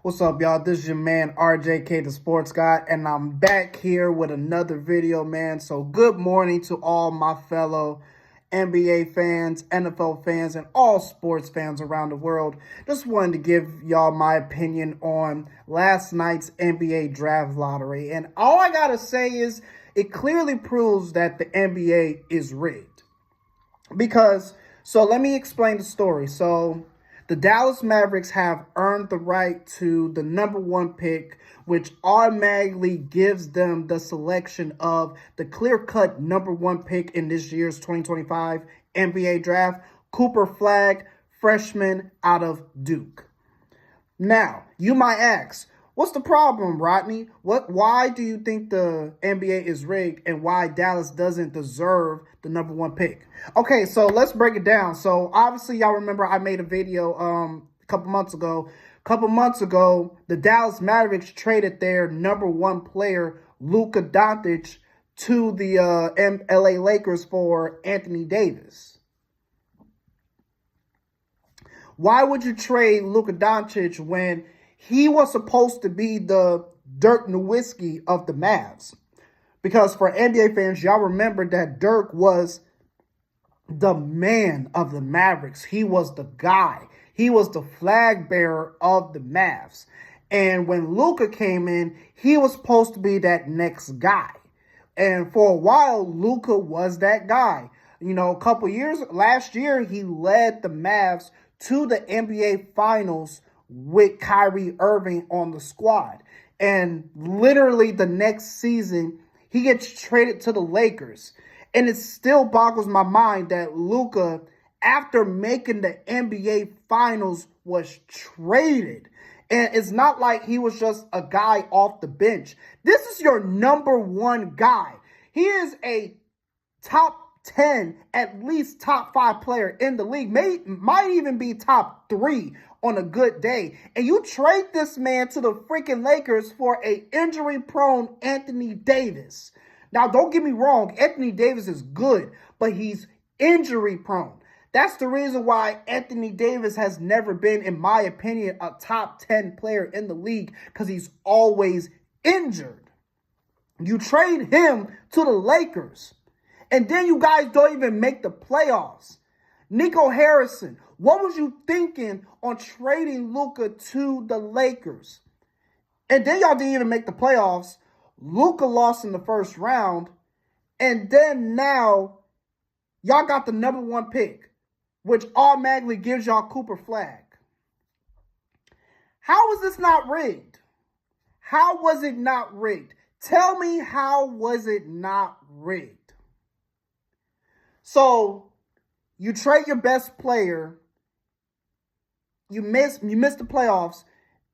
What's up, y'all? This is your man, RJK, the sports guy, and I'm back here with another video, man. So good morning to all my fellow NBA fans, NFL fans, and all sports fans around the world. Just wanted to give y'all my opinion on last night's NBA draft lottery. And all I gotta say is it clearly proves that the NBA is rigged. So let me explain the story. So the Dallas Mavericks have earned the right to the number one pick, which automatically gives them the selection of the clear-cut number one pick in this year's 2025 NBA draft, Cooper Flagg, freshman out of Duke. Now, you might ask, what's the problem, Rodney? Why do you think the NBA is rigged and why Dallas doesn't deserve the number one pick? Okay, so let's break it down. So obviously, y'all remember I made a video a couple months ago. The Dallas Mavericks traded their number one player, Luka Doncic, to the LA Lakers for Anthony Davis. Why would you trade Luka Doncic when he was supposed to be the Dirk Nowitzki of the Mavs? Because for NBA fans, y'all remember that Dirk was the man of the Mavericks. He was the guy. He was the flag bearer of the Mavs. And when Luka came in, he was supposed to be that next guy. And for a while, Luka was that guy. You know, last year, he led the Mavs to the NBA Finals with Kyrie Irving on the squad. And literally the next season, he gets traded to the Lakers. And it still boggles my mind that Luka, after making the NBA Finals, was traded. And it's not like he was just a guy off the bench. This is your number one guy. He is a top 10, at least top 5 player in the league. Might even be top 3 on a good day. And you trade this man to the freaking Lakers for a injury-prone Anthony Davis. Now, don't get me wrong. Anthony Davis is good, but he's injury-prone. That's the reason why Anthony Davis has never been, in my opinion, a top 10 player in the league, because he's always injured. You trade him to the Lakers, and then you guys don't even make the playoffs. Nico Harrison, what was you thinking on trading Luka to the Lakers? And then y'all didn't even make the playoffs. Luka lost in the first round. And then now, y'all got the number one pick, which automatically gives y'all Cooper Flagg. How is this not rigged? How was it not rigged? Tell me, how was it not rigged? So, you trade your best player, you miss the playoffs,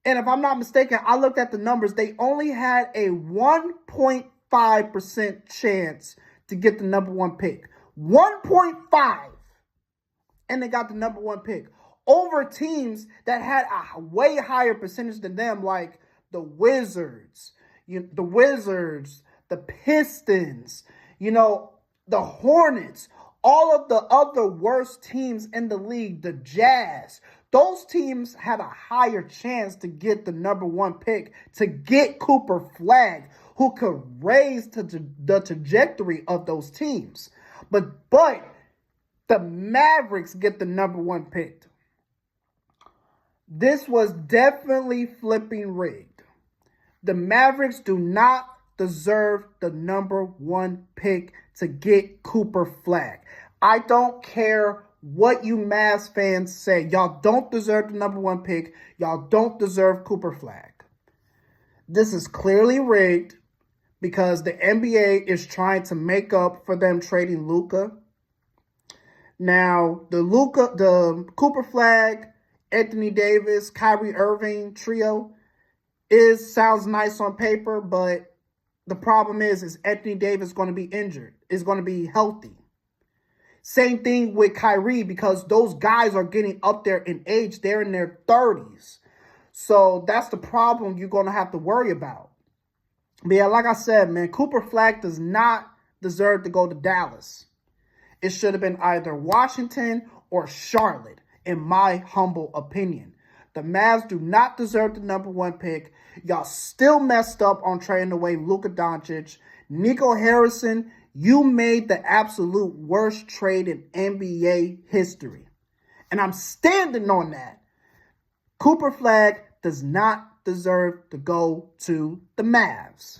and if I'm not mistaken, I looked at the numbers, they only had a 1.5% chance to get the number one pick. 1.5, and they got the number one pick over teams that had a way higher percentage than them, like the Wizards, the Pistons, the Hornets. All of the other worst teams in the league, the Jazz, those teams had a higher chance to get the number one pick, to get Cooper Flagg, who could raise the trajectory of those teams. But the Mavericks get the number one pick. This was definitely flipping rigged. The Mavericks do not deserve the number one pick to get Cooper Flagg. I don't care what you Mavs fans say. Y'all don't deserve the number one pick. Y'all don't deserve Cooper Flagg. This is clearly rigged because the NBA is trying to make up for them trading Luka. Now, the Cooper Flagg, Anthony Davis, Kyrie Irving trio sounds nice on paper, but the problem is Anthony Davis is going to be injured. Is going to be healthy. Same thing with Kyrie, because those guys are getting up there in age. They're in their 30s. So that's the problem you're going to have to worry about. But yeah, like I said, man, Cooper Flagg does not deserve to go to Dallas. It should have been either Washington or Charlotte, in my humble opinion. The Mavs do not deserve the number 1 pick. Y'all still messed up on trading away Luka Doncic. Nico Harrison, you made the absolute worst trade in NBA history. And I'm standing on that. Cooper Flagg does not deserve to go to the Mavs.